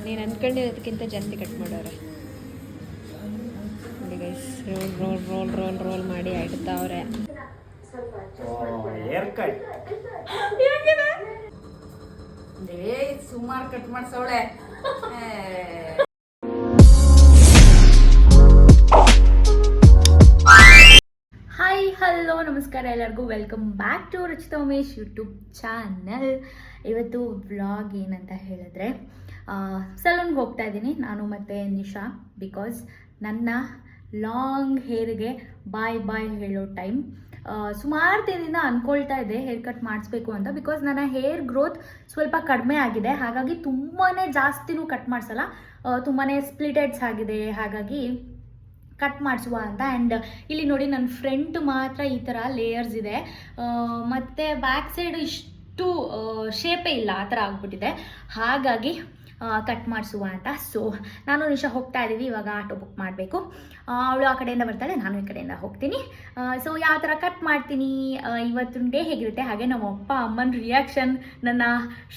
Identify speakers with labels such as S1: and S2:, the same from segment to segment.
S1: ನೀನು ಅಂದ್ಕೊಂಡಿರೋದಕ್ಕಿಂತ ಜಾಸ್ತಿ ಕಟ್ ಮಾಡೋರೆ ನೋಡಿ guys. Roll roll roll roll roll ಮಾಡಿ ಇಡ್ತಾವ್ರೆ.
S2: ಸುಮಾರು ಕಟ್ ಮಾಡ್ಸವಳೆ.
S3: ಹಾಯ್ ಹಲೋ ನಮಸ್ಕಾರ ಎಲ್ಲರಿಗೂ. Welcome back to Ruchita Umesh YouTube channel. ಇವತ್ತು ವ್ಲಾಗ್ ಏನಂತ ಹೇಳಿದ್ರೆ ಸಲೂನ್ಗೆ ಹೋಗ್ತಾ ಇದ್ದೀನಿ ನಾನು ಮತ್ತು ನಿಶಾ. ಬಿಕಾಸ್ ನನ್ನ ಲಾಂಗ್ ಹೇರ್ಗೆ ಬಾಯ್ ಬಾಯ್ ಹೇಳೋ ಟೈಮ್. ಸುಮಾರು ದಿನದಿಂದ ಅಂದ್ಕೊಳ್ತಾ ಇದ್ದೆ ಹೇರ್ ಕಟ್ ಮಾಡಿಸ್ಬೇಕು ಅಂತ. ಬಿಕಾಸ್ ನನ್ನ ಹೇರ್ ಗ್ರೋತ್ ಸ್ವಲ್ಪ ಕಡಿಮೆ ಆಗಿದೆ, ಹಾಗಾಗಿ ತುಂಬಾ ಜಾಸ್ತಿನೂ ಕಟ್ ಮಾಡಿಸಲ್ಲ, ತುಂಬಾ ಸ್ಪ್ಲಿಟೆಡ್ಸ್ ಆಗಿದೆ, ಹಾಗಾಗಿ ಕಟ್ ಮಾಡಿಸುವ ಅಂತ. ಆ್ಯಂಡ್ ಇಲ್ಲಿ ನೋಡಿ ನನ್ನ ಫ್ರಂಟ್ ಮಾತ್ರ ಈ ಥರ ಲೇಯರ್ಸ್ ಇದೆ, ಮತ್ತು ಬ್ಯಾಕ್ ಸೈಡ್ ಇಷ್ಟು ಶೇಪೇ ಇಲ್ಲ, ಆ ಥರ ಆಗ್ಬಿಟ್ಟಿದೆ. ಹಾಗಾಗಿ ಕಟ್ ಮಾಡಿಸುವ ಅಂತ. ಸೊ ನಾನು ನಿಶಾ ಹೋಗ್ತಾ ಇದ್ದೀವಿ. ಇವಾಗ ಆಟೋ ಬುಕ್ ಮಾಡಬೇಕು. ಅವಳು ಆ ಕಡೆಯಿಂದ ಬರ್ತಾಳೆ, ನಾನು ಈ ಕಡೆಯಿಂದ ಹೋಗ್ತೀನಿ. ಸೊ ಯಾವ ಥರ ಕಟ್ ಮಾಡ್ತೀನಿ, ಇವತ್ತಿನ ಡೇ ಹೇಗಿರುತ್ತೆ, ಹಾಗೆ ನಮ್ಮ ಅಪ್ಪ ಅಮ್ಮನ ರಿಯಾಕ್ಷನ್ ನನ್ನ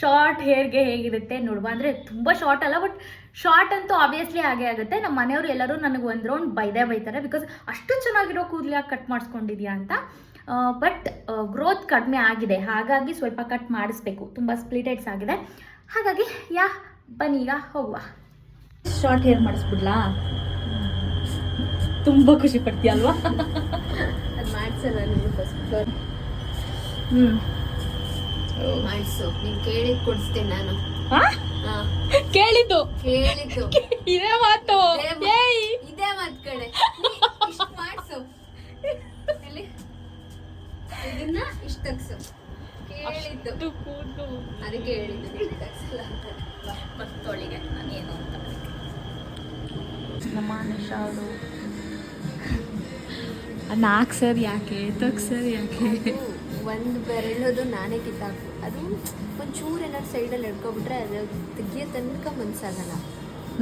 S3: ಶಾರ್ಟ್ ಹೇರ್ಗೆ ಹೇಗಿರುತ್ತೆ ನೋಡುವ. ಅಂದರೆ ತುಂಬ ಶಾರ್ಟ್ ಅಲ್ಲ, ಬಟ್ ಶಾರ್ಟ್ ಅಂತೂ ಆಬ್ವಿಯಸ್ಲಿ ಹಾಗೆ ಆಗುತ್ತೆ. ನಮ್ಮ ಮನೆಯವರು ಎಲ್ಲರೂ ನನಗೆ ಒಂದು ರೌಂಡ್ ಬೈತಾರೆ, ಬಿಕಾಸ್ ಅಷ್ಟು ಚೆನ್ನಾಗಿರೋ ಕೂದಲಾಗಿ ಕಟ್ ಮಾಡಿಸ್ಕೊಂಡಿದ್ಯಾ ಅಂತ. ಬಟ್ ಗ್ರೋತ್ ಕಡಿಮೆ ಆಗಿದೆ, ಹಾಗಾಗಿ ಸ್ವಲ್ಪ ಕಟ್ ಮಾಡಿಸ್ಬೇಕು. ತುಂಬ ಸ್ಪ್ಲಿಟೆಡ್ಸ್ ಆಗಿದೆ, ಹಾಗಾಗಿ ಬನ್ನಿ ಈಗ ಹೋಗುವ. ಶಾರ್ಟ್ ಹೇರ್ ಮಾಡಿಸ್ಬಿಡ್ಲಾ? ತುಂಬ ಖುಷಿ ಪಡ್ತೀಯ ಅಲ್ವಾ?
S1: ಅದು ಮಾಡಿಸಲ್ಲ ನೀನು ಫಸ್ಟ್. ಮಾಡಿಸು, ನೀನು ಕೇಳಿದ್ದು ಕೊಡಿಸ್ತೇನೆ ನಾನು.
S3: ಕೇಳಿದ್ದು
S1: ಇದೇ ಮಾತು, ಇದೇ ಮಾತು ಕಡೆ ಇಷ್ಟು ಮಾಡಿಸು, ಇದನ್ನ ಇಷ್ಟು ತಗ್ಸು. ಕೇಳಿದ್ದು ಅದಕ್ಕೆ ಹೇಳಿದ್ದು ತಗ್ಸಲ್ಲ ಅಂತ.
S3: ಮತ್ತೊಳಿಗೆ ನಾನೇನು ಅಂತ ನಮ್ಮ ನಿಶಾ ಅವರು ನಾಲ್ಕು ಸರ್ ಯಾಕೆ ತಗ್ಸರ್ ಯಾಕೆ
S1: ಒಂದು ಬೆರಳೋದು ನಾನೇ ಕಿತ್ತಾಕು. ಅದು ಒಂಚೂರು ಏನಾದ್ರು ಸೈಡಲ್ಲಿ ಎಡ್ಕೊಬಿಟ್ರೆ ಅದು ತೆಗಿಯೋ ತನಕ ಮನ್ಸಾಗಲ್ಲ.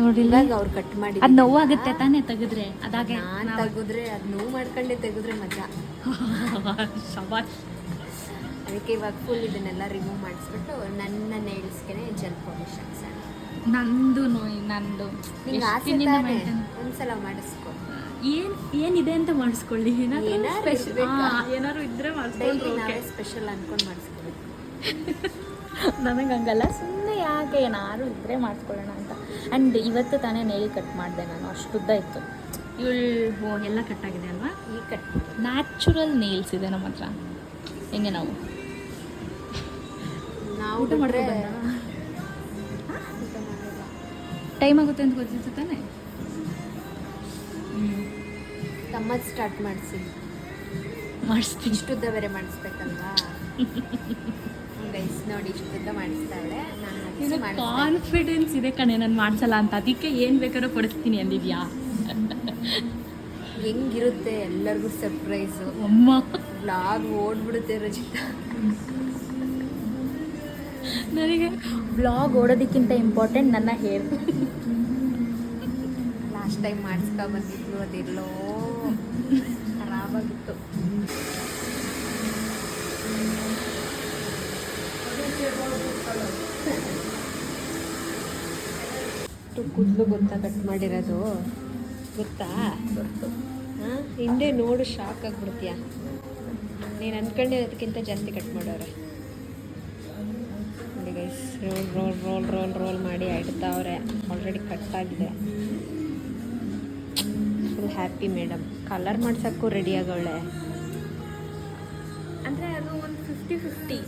S3: ನೋಡಿಲ್ಲ
S1: ಅವ್ರು ಕಟ್ ಮಾಡಿ
S3: ಅದು ನೋವಾಗುತ್ತೆ ತಾನೇ ತೆಗೆದ್ರೆ. ಅದಾಗೆ
S1: ನಾನು ತೆಗೆದ್ರೆ ಅದು ನೋವು ಮಾಡ್ಕೊಂಡೆ ತೆಗೆದ್ರೆ ಮಜಾ.
S3: ಶಬಾಷ್.
S1: ಅದಕ್ಕೆ ಇವಾಗ ಫುಲ್ ಇದನ್ನೆಲ್ಲ ರಿಮೂವ್ ಮಾಡಿಸ್ಬಿಟ್ಟು ನನ್ನ ನೇಲ್ಸ್ಗೆ ಜೆಲ್ ಪಾಲಿಶ್ ಹಾಕ್ಸೋಣ.
S3: ನಂದು
S1: ಒಂದ್ಸಲ ಮಾಡಿಸ್ಕೊ.
S3: ಏನಿದೆ ಅಂತ ಮಾಡಿಸ್ಕೊಳ್ಳಿ. ಏನಾದ್ರು ಇದ್ರೆ
S1: ಸ್ಪೆಷಲ್ ಅನ್ಕೊಂಡು ಮಾಡಿಸ್ಕೊಬೇಕು.
S3: ನನಗೆ ಹಂಗಲ್ಲ, ಸುಮ್ಮನೆ ಯಾಕೆ ಏನಾದ್ರು ಇದ್ರೆ ಮಾಡಿಸ್ಕೊಳ್ಳೋಣ ಅಂತ. ಆ್ಯಂಡ್ ಇವತ್ತು ತಾನೇ ನೇಲ್ ಕಟ್ ಮಾಡಿದೆ ನಾನು, ಅಷ್ಟುದ್ದ ಇತ್ತು. ಇವಳು ಎಲ್ಲ ಕಟ್ಟಾಗಿದೆ ಅಲ್ವಾ?
S1: ಈ ಕಟ್
S3: ನ್ಯಾಚುರಲ್ ನೇಲ್ಸ್ ಇದೆ ನಮ್ಮ ಹತ್ರ. ಹೆಂಗೆ ನಾವು ಊಟ ಮಾಡಿದ್ರೆ ಟೈಮ್ ಆಗುತ್ತೆ ಅಂತ ಗೊತ್ತಿತ್ತು ತಾನೆ.
S1: ತಮ್ಮದು ಸ್ಟಾರ್ಟ್ ಮಾಡಿಸ್ತೀನಿ. ಇಷ್ಟುದ್ದ ಬೇರೆ ಮಾಡಿಸ್ಬೇಕಲ್ವಾ ಗೈಸ್? ನೋಡಿ ಇಷ್ಟುದ್ದ ಮಾಡಿಸ್ತಾಳೆ. ನಾನು
S3: ಕಾನ್ಫಿಡೆನ್ಸ್ ಇದೆ ಕಣೆ ನಾನು ಮಾಡಿಸಲ್ಲ ಅಂತ, ಅದಕ್ಕೆ ಏನು ಬೇಕಾದ್ರೂ ಕೊಡಿಸ್ತೀನಿ ಅಂದಿದ್ಯಾ?
S1: ಹೆಂಗಿರುತ್ತೆ ಎಲ್ಲರಿಗೂ ಸರ್ಪ್ರೈಸು.
S3: ಅಮ್ಮ
S1: ಬ್ಲಾಗ್ ಓಡ್ಬಿಡುತ್ತೆ ರಚಿತಾ.
S3: ನನಗೆ ಬ್ಲಾಗ್ ಓಡೋದಕ್ಕಿಂತ ಇಂಪಾರ್ಟೆಂಟ್ ನನ್ನ ಹೇರ್.
S1: ಲಾಸ್ಟ್ ಟೈಮ್ ಮಾಡಿಸ್ಕೊ ಬಂದಿದ್ಲು, ಅದೆಲ್ಲೋ ಖರಾಬಾಗಿತ್ತು. ಕೂದಲು ಗೊತ್ತಾ ಕಟ್ ಮಾಡಿರೋದು? ಗೊತ್ತಾ?
S3: ಗೊತ್ತು.
S1: ಹಾಂ, ಹಿಂದೆ ನೋಡು ಶಾಕ್ ಆಗಿಬಿಡ್ತೀಯ. ನೀನು ಅಂದ್ಕೊಂಡಿರೋದಕ್ಕಿಂತ ಜಾಸ್ತಿ ಕಟ್ ಮಾಡೋರೆ ನೋಡಿ guys. Roll roll roll roll roll ಮಾಡಿ ಇಡ್ತಾವ್ರೆ. ಆಲ್ರೆಡಿ ಕಟ್ಟಾಗಿದೆ. Full happy madam. ಕಲರ್ ಮಾಡ್ಸೋಕ್ಕೂ ರೆಡಿ ಆಗೋಳೆ.
S3: ಅಂದರೆ ಅದು ಒಂದು 50-50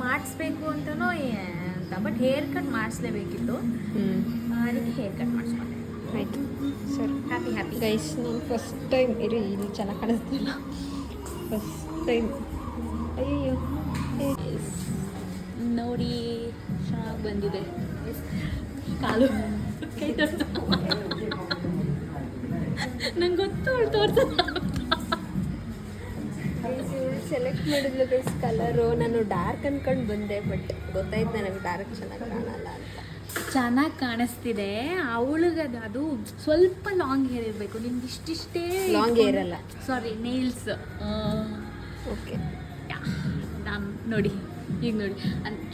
S3: ಮಾಡಿಸ್ಬೇಕು ಅಂತನೋ ಅಂತ. ಬಟ್ ಹೇರ್ ಕಟ್ ಮಾಡಿಸ್ಲೇಬೇಕಿತ್ತು, ಅದಕ್ಕೆ ಹೇರ್ ಕಟ್ ಮಾಡಿಸ್ಕೊಂಡೆ.
S1: ಆಯಿತು ಸರಿ.
S3: ಹ್ಯಾಪಿ
S1: ಗೈಸ್, ನಾನು ಫಸ್ಟ್ ಟೈಮ್ ಇಲ್ಲಿ ಚೆನ್ನಾಗಿ ಕಾಣಿಸ್ತಿಲ್ಲ. First time. ಅಯ್ಯೋ
S3: ನೋಡಿ ಚೆನ್ನಾಗಿ ಬಂದಿದೆ. ಕಾಲು ಕೈ ತೋರ್ಸ. ನಂಗೆ ಗೊತ್ತು ಅವಳು ತೋರ್ಸಲ್ಲ.
S1: ಸೆಲೆಕ್ಟ್ ಮಾಡಿದ್ಲು ಗೈಸ್ ಕಲರು. ನಾನು ಡಾರ್ಕ್ ಅನ್ಕೊಂಡು ಬಂದೆ, ಬಟ್ ಗೊತ್ತಾಯ್ತು ನನಗೆ ಡಾರ್ಕ್ ಚೆನ್ನಾಗಿ ಕಾಣಲ್ಲ ಅಂತ.
S3: ಚೆನ್ನಾಗಿ ಕಾಣಿಸ್ತಿದೆ ಅವಳಿಗೆ. ಅದು ಸ್ವಲ್ಪ ಲಾಂಗ್ ಹೇರ್ ಇರಬೇಕು, ನಿಮ್ಗೆ ಇಷ್ಟಿಷ್ಟೇ
S1: ಲಾಂಗ್ ಹೇರ್ ಅಲ್ಲ,
S3: ಸಾರಿ ನೇಲ್ಸ್.
S1: ಓಕೆ
S3: ನಾನು ನೋಡಿ ಈಗ ನೋಡಿ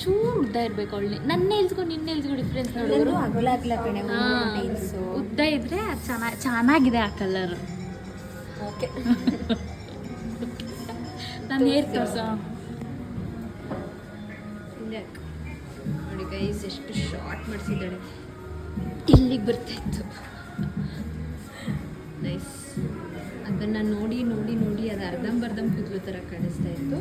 S3: ಚೂರು ಉದ್ದ ಇರಬೇಕು ಅವಳು. ನನ್ನ ನೇಲ್ಸ್ಗೂ ನಿನ್ನ ನೇಲ್ಸ್ಗೂ ಡಿಫ್ರೆನ್ಸ್ ನೋಡಿದ್ರು
S1: ಅಗಲ ಅಗಲ ಕಣೆ
S3: ಉದ್ದ ಇದ್ರೆ ಅದು ಚೆನ್ನಾಗಿದೆ ಆ ಕಲರ್.
S1: ಓಕೆ
S3: ನಾನು ಹೇರ್ ತೋರ್ಸೋ
S1: ನೋಡಿ ಗೈಸ್ ಎಷ್ಟು ಶಾರ್ಟ್ ಮಾಡಿಸಿದ್ದಾಳೆ, ಇಲ್ಲಿಗೆ ಬರ್ತಾಯಿತ್ತು. ನೈಸ್. ಅದನ್ನು ನೋಡಿ ನೋಡಿ ನೋಡಿ ಅದು ಅರ್ಧಂಬರ್ಧಂ ಕೂದಲು ಥರ ಕಾಣಿಸ್ತಾ ಇತ್ತು.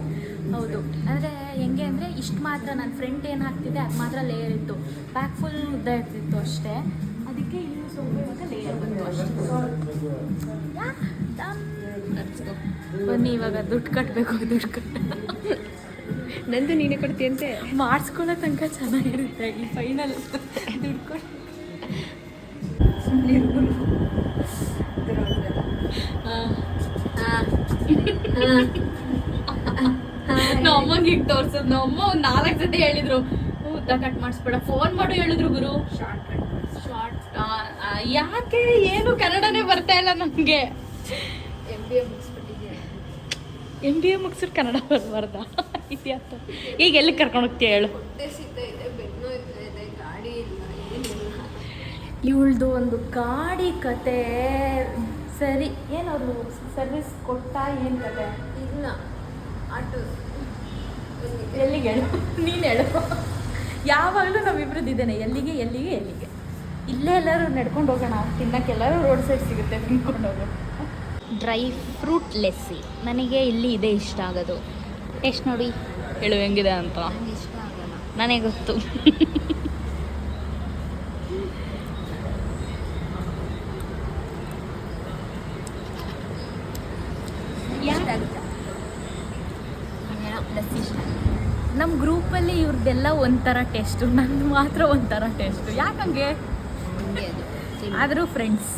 S3: ಹೌದು, ಅಂದರೆ ಹೆಂಗೆ ಅಂದರೆ ಇಷ್ಟು ಮಾತ್ರ ನನ್ನ ಫ್ರಂಟ್ ಏನು ಹಾಕ್ತಿದ್ದೆ ಅದು ಮಾತ್ರ ಲೇಯರ್ ಇತ್ತು, ಬ್ಯಾಕ್ ಫುಲ್ ಉದ್ದ ಇರ್ತಿತ್ತು ಅಷ್ಟೇ. ಅದಕ್ಕೆ ಇಲ್ಲಿ ಸ್ವಲ್ಪ ಇವಾಗ ಲೇಯರ್ ಬಂತು ಅಷ್ಟೇ. ಬನ್ನಿ ಇವಾಗ ದುಡ್ಡು ಕಟ್ಟಬೇಕು. ದುಡ್ಡು ಕಟ್ಟ
S1: ನಂದು ನೀನೇ ಕೊಡ್ತೀಯಂತೆ.
S3: ಮಾಡಿಸ್ಕೊಳ್ಳೋ ತನಕ ಚೆನ್ನಾಗಿರುತ್ತೆ. ಇಲ್ಲಿ ಫೈನಲ್ ದುಡ್ಡು ಕೊಟ್ಟು ನಮ್ಮಂಗೆ ಈಗ ತೋರ್ಸೋದು. ನಮ್ಮ ಒಂದು 4 ಸತಿ ಹೇಳಿದ್ರು ಉದ್ದ ಕಟ್ ಮಾಡಿಸ್ಬೇಡ, ಫೋನ್ ಮಾಡು ಹೇಳಿದ್ರು ಗುರು. ಶಾರ್ಟ್ ಯಾಕೆ ಏನು ಕನ್ನಡನೇ ಬರ್ತಾ ಇಲ್ಲ ನಮಗೆ. MBA ಮುಗಿಸಿದ್ರೆ ಕನ್ನಡ ಬರಬಾರ್ದ ಇತಿಹಾಸ. ಈಗ ಎಲ್ಲಿಗೆ ಕರ್ಕೊಂಡು ಹೋಗ್ತೀಯ ಹೇಳು. ಇವಳ್ದು ಒಂದು ಗಾಡಿ ಕತೆ. ಸರಿ, ಏನವರು ಸರ್ವಿಸ್ ಕೊಟ್ಟಾ ಏನು ಕತೆ?
S1: ಇಲ್ಲ ಆಟೋ
S3: ಎಲ್ಲಿಗೆ ಹೇಳು, ನೀನು ಹೇಳು. ಯಾವಾಗಲೂ ನಾವಿಬ್ರದ್ದು ಇದ್ದೇನೆ, ಎಲ್ಲಿಗೆ ಎಲ್ಲಿಗೆ ಎಲ್ಲಿಗೆ. ಇಲ್ಲೇ ಎಲ್ಲರೂ ನಡ್ಕೊಂಡು ಹೋಗೋಣ, ತಿನ್ನಕ್ಕೆ ಎಲ್ಲರೂ ರೋಡ್ ಸೈಡ್ ಸಿಗುತ್ತೆ, ತಿನ್ಕೊಂಡು ಹೋಗೋಣ. ಡ್ರೈ ಫ್ರೂಟ್ ಲೆಸ್ಸಿ ನನಗೆ ಇಲ್ಲಿ ಇದೆ ಇಷ್ಟ ಆಗೋದು. ಟೇಸ್ಟ್ ನೋಡಿ ಹೇಳು ಹೆಂಗಿದೆ ಅಂತ.
S1: ನಂಗೆ ಇಷ್ಟ ಆಗಲ್ಲ.
S3: ನನಗೆ ಗೊತ್ತು.
S1: ಇಷ್ಟ ಆಗುತ್ತೆ. ಲಸ್ಸಿ ಇಷ್ಟ.
S3: ನಮ್ಮ ಗ್ರೂಪಲ್ಲಿ ಇವ್ರದ್ದೆಲ್ಲ ಒಂಥರ ಟೇಸ್ಟು, ನಂದು ಮಾತ್ರ ಒಂಥರ ಟೇಸ್ಟು. ಯಾಕಂಗೆ?
S1: ಹಂಗೆ ಅದು.
S3: ಆದರೂ ಫ್ರೆಂಡ್ಸ್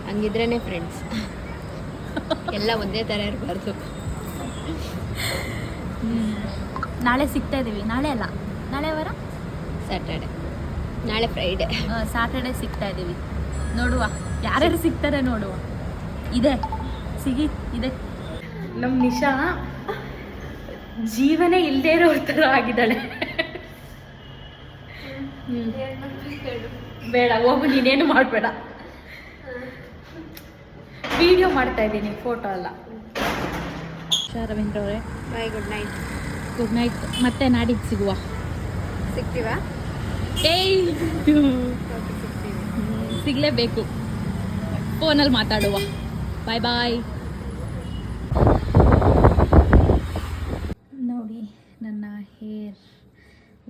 S1: ಹಂಗಿದ್ರೇ ಫ್ರೆಂಡ್ಸ್. ಎಲ್ಲ ಒಂದೇ ಥರ ಇರಬಾರ್ದು.
S3: ನಾಳೆ ಸಿಗ್ತಾ ಇದ್ದೀವಿ. ನಾಳೆ ಅಲ್ಲ, ನಾಳೆ ವಾರ
S1: ಸ್ಯಾಟರ್ಡೆ, ನಾಳೆ ಫ್ರೈಡೆ.
S3: ಸ್ಯಾಟರ್ಡೆ ಸಿಗ್ತಾ ಇದ್ದೀವಿ. ನೋಡುವ ಯಾರ್ಯಾರು ಸಿಗ್ತಾರೆ ನೋಡುವ. ಇದೆ ಸಿಗಿ ಇದೆ. ನಮ್ಮ ನಿಶಾ ಜೀವನ ಇಲ್ಲದೇ ಇರೋ ಥರ ಆಗಿದ್ದಾಳೆ. ಬೇಡ ಹೋಗು, ನೀನೇನು ಮಾಡಬೇಡ. ವಿಡಿಯೋ ಮಾಡ್ತಾ ಇದ್ದೀನಿ, ಫೋಟೋ ಅಲ್ಲ. ರವೀಂದ್ರ ಅವರೇ,
S1: ಬಾಯ್, ಗುಡ್ ನೈಟ್.
S3: Good night. ಮತ್ತೆ ನಾಡಿದ್ದು ಸಿಗುವ.
S1: ಸಿಗ್ತೀವಾ?
S3: ಏಯ್ ಸಿಗಲೇಬೇಕು, ಫೋನಲ್ಲಿ ಮಾತಾಡುವ. ಬಾಯ್ ಬಾಯ್. ನೋಡಿ ನನ್ನ ಹೇರ್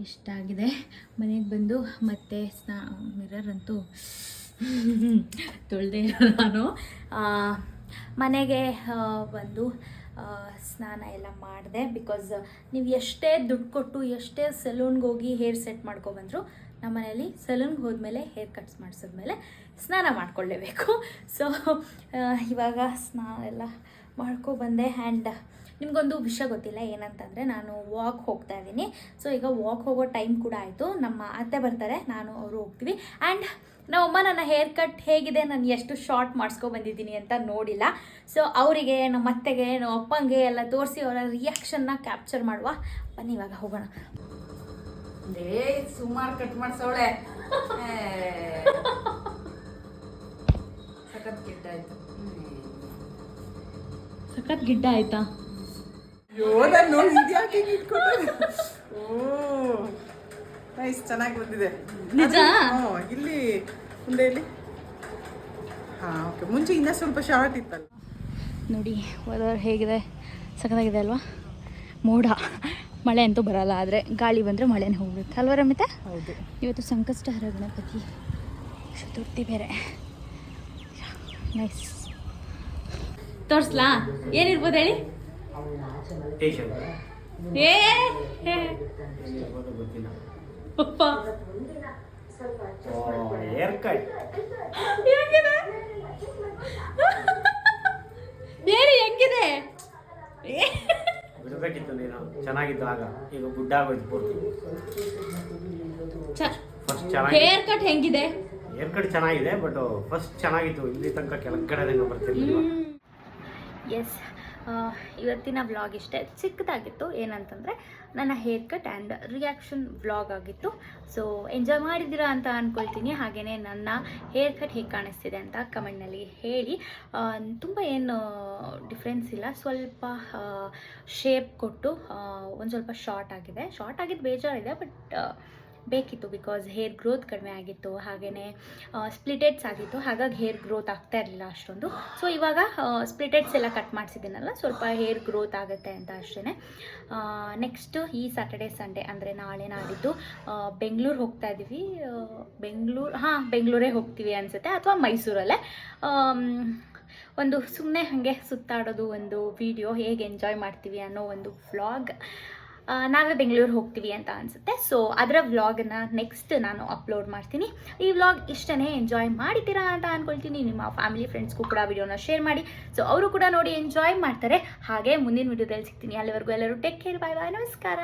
S3: ಇಷ್ಟ ಆಗಿದೆ. ಮನೆಗೆ ಬಂದು ಮತ್ತೆ ಮಿರರ್ ಅಂತೂ ತೊಳೆದೇ ನಾನು ಮನೆಗೆ ಬಂದು ಸ್ನಾನ ಎಲ್ಲ ಮಾಡಿದೆ. ಬಿಕಾಸ್ ನೀವು ಎಷ್ಟೇ ದುಡ್ಡು ಕೊಟ್ಟು ಎಷ್ಟೇ ಸಲೂನ್ಗೆ ಹೋಗಿ ಹೇರ್ ಸೆಟ್ ಮಾಡ್ಕೊಬಂದರು, ನಮ್ಮ ಮನೇಲಿ ಸಲೂನ್ಗೆ ಹೋದ್ಮೇಲೆ ಹೇರ್ ಕಟ್ಸ್ ಮಾಡಿಸಿದ್ಮೇಲೆ ಸ್ನಾನ ಮಾಡ್ಕೊಳ್ಳೇಬೇಕು. ಸೊ ಇವಾಗ ಸ್ನಾನ ಎಲ್ಲ ಮಾಡ್ಕೊಬಂದೆ. ಆ್ಯಂಡ್ ನಿಮಗೊಂದು ವಿಷಯ ಗೊತ್ತಿಲ್ಲ ಏನಂತಂದರೆ, ನಾನು ವಾಕ್ ಹೋಗ್ತಾ ಇದ್ದೀನಿ. ಸೊ ಈಗ ವಾಕ್ ಹೋಗೋ ಟೈಮ್ ಕೂಡ ಆಯಿತು. ನಮ್ಮ ಅತ್ತೆ ಬರ್ತಾರೆ, ನಾನು ಅವರು ಹೋಗ್ತೀವಿ. ಆ್ಯಂಡ್ ನಮ್ಮಮ್ಮ ನನ್ನ ಹೇರ್ ಕಟ್ ಹೇಗಿದೆ, ನಾನು ಎಷ್ಟು ಶಾರ್ಟ್ ಮಾಡಿಸ್ಕೊಬಂದಿದ್ದೀನಿ ಅಂತ ನೋಡಿಲ್ಲ. ಸೊ ಅವರಿಗೆ, ನಮ್ಮ ಅತ್ತೆಗೆ, ನಮ್ಮ ಅಪ್ಪಂಗೆ ಎಲ್ಲ ತೋರಿಸಿ ಅವರ ರಿಯಾಕ್ಷನ್ನ ಕ್ಯಾಪ್ಚರ್ ಮಾಡುವ. ಬನ್ನಿ ಇವಾಗ ಹೋಗೋಣ.
S2: ಸುಮಾರು ಕಟ್ ಮಾಡ್ಸೋಳೆ. ಸಖತ್ ಗಿಡ್ಡ ಆಯ್ತು.
S3: ಸಖತ್ ಗಿಡ್ಡ ಆಯ್ತಾ?
S2: ನೈಸ್, ಚೆನ್ನಾಗಿ ಬಂದಿದೆ.
S3: ನಿಜ?
S2: ಇಲ್ಲಿ ಮುಂದೆ ಇಲ್ಲಿ. ಹಾಂ, ಓಕೆ. ಮುಂಚೆ ಇನ್ನೂ ಸ್ವಲ್ಪ ಶಾರ್ಟ್ ಇತ್ತಲ್ಲ.
S3: ನೋಡಿ ವೆದರ್ ಹೇಗಿದೆ, ಸಖತ್ತಾಗಿದೆ ಅಲ್ವಾ? ಮೋಡ, ಮಳೆ ಅಂತೂ ಬರಲ್ಲ, ಆದರೆ ಗಾಳಿ ಬಂದರೆ ಮಳೆನೇ ಹೋಗ್ಬಿಡುತ್ತೆ ಅಲ್ವ ರಮಿತಾ?
S2: ಹೌದು.
S3: ಇವತ್ತು ಸಂಕಷ್ಟಹರ ಗಣಪತಿ ಚತುರ್ಥಿ ಬೇರೆ. ನೈಸ್. ತೋರಿಸ್ಲಾ? ಏನಿರ್ಬೋದು ಹೇಳಿ? ಏ ಪಪ್ಪ
S4: ಹೇರ್ ಕಟ್
S3: ಹೆಂಗಿದೆ? ಬೇರೆ ಹೆಂಗಿದೆ?
S4: ಬಿಡಬೇಕಿತ್ತು ನೀನು, ಚೆನ್ನಾಗಿದ್ದು ಆಗ. ಈಗ ಗುಡ್ಡ ಆಗೋಯ್ತು ಪೂರ್ತಿ. ಫಸ್ಟ್ ಚೆನ್ನಾಗಿ
S3: ಹೇರ್ ಕಟ್ ಹೆಂಗಿದೆ?
S4: ಹೇರ್ ಕಟ್ ಚೆನ್ನಾಗಿದೆ, ಬಟ್ ಫಸ್ಟ್ ಚೆನ್ನಾಗಿತ್ತು. ಇಲ್ಲಿ ತನಕ ಕೆಳಗಡೆ ಬರ್ತಿರ್ಲಿಲ್ಲ.
S3: ಎಸ್, ಇವತ್ತಿನ ವ್ಲಾಗ್ ಇಷ್ಟೇ ಚಿಕ್ಕದಾಗಿತ್ತು. ಏನಂತಂದರೆ ನನ್ನ hair cut and reaction vlog ಆಗಿತ್ತು. ಸೊ ಎಂಜಾಯ್ ಮಾಡಿದ್ದೀರಾ ಅಂತ ಅಂದ್ಕೊಳ್ತೀನಿ. ಹಾಗೆಯೇ ನನ್ನ ಹೇರ್ ಕಟ್ ಹೇಗೆ ಕಾಣಿಸ್ತಿದೆ ಅಂತ ಕಮೆಂಟ್ನಲ್ಲಿ ಹೇಳಿ. ತುಂಬ ಏನು ಡಿಫ್ರೆನ್ಸ್ ಇಲ್ಲ, ಸ್ವಲ್ಪ ಶೇಪ್ ಕೊಟ್ಟು ಒಂದು ಸ್ವಲ್ಪ ಶಾರ್ಟ್ ಆಗಿದ್ದು ಬೇಜಾರಿದೆ, ಬಟ್ ಬೇಕಿತ್ತು ಬಿಕಾಸ್ ಹೇರ್ ಗ್ರೋತ್ ಕಡಿಮೆ ಆಗಿತ್ತು. ಹಾಗೆಯೇ ಸ್ಪ್ಲಿಟೆಡ್ಸ್ ಆಗಿತ್ತು, ಹಾಗಾಗಿ ಹೇರ್ ಗ್ರೋತ್ ಆಗ್ತಾ ಇರಲಿಲ್ಲ ಅಷ್ಟೊಂದು. ಸೊ ಇವಾಗ ಸ್ಪ್ಲಿಟೆಡ್ಸ್ ಎಲ್ಲ ಕಟ್ ಮಾಡಿಸಿದ್ದೀನಲ್ಲ, ಸ್ವಲ್ಪ ಹೇರ್ ಗ್ರೋತ್ ಆಗುತ್ತೆ ಅಂತ ಅಷ್ಟೇ. ನೆಕ್ಸ್ಟು ಈ ಸ್ಯಾಟರ್ಡೆ ಸಂಡೇ ಅಂದರೆ ನಾಳೆ ನಾಡಿದ್ದು ಬೆಂಗಳೂರು ಹೋಗ್ತಾ ಇದ್ದೀವಿ. ಬೆಂಗಳೂರೇ ಹೋಗ್ತೀವಿ ಅನಿಸುತ್ತೆ, ಅಥವಾ ಮೈಸೂರಲ್ಲೇ ಒಂದು ಸುಮ್ಮನೆ ಹಾಗೆ ಸುತ್ತಾಡೋದು, ಒಂದು ವಿಡಿಯೋ ಹೇಗೆ ಎಂಜಾಯ್ ಮಾಡ್ತೀವಿ ಅನ್ನೋ ಒಂದು ವ್ಲಾಗ್. ನಾವೇ ಬೆಂಗಳೂರು ಹೋಗ್ತೀವಿ ಅಂತ ಅನಿಸುತ್ತೆ. ಸೊ ಅದರ ವ್ಲಾಗನ್ನು ನೆಕ್ಸ್ಟ್ ನಾನು ಅಪ್ಲೋಡ್ ಮಾಡ್ತೀನಿ. ಈ ವ್ಲಾಗ್ ಇಷ್ಟನೇ, ಎಂಜಾಯ್ ಮಾಡಿದ್ದೀರಾ ಅಂತ ಅಂದ್ಕೊಳ್ತೀನಿ. ನಿಮ್ಮ ಫ್ಯಾಮಿಲಿ ಫ್ರೆಂಡ್ಸ್ಗೂ ಕೂಡ ವಿಡಿಯೋನ ಶೇರ್ ಮಾಡಿ, ಸೊ ಅವರು ಕೂಡ ನೋಡಿ ಎಂಜಾಯ್ ಮಾಡ್ತಾರೆ. ಹಾಗೆ ಮುಂದಿನ ವಿಡಿಯೋದಲ್ಲಿ ಸಿಗ್ತೀನಿ. ಅಲ್ಲಿವರೆಗೂ ಎಲ್ಲರೂ ಟೇಕ್ ಕೇರ್, ಬಾಯ್ ಬಾಯ್, ನಮಸ್ಕಾರ.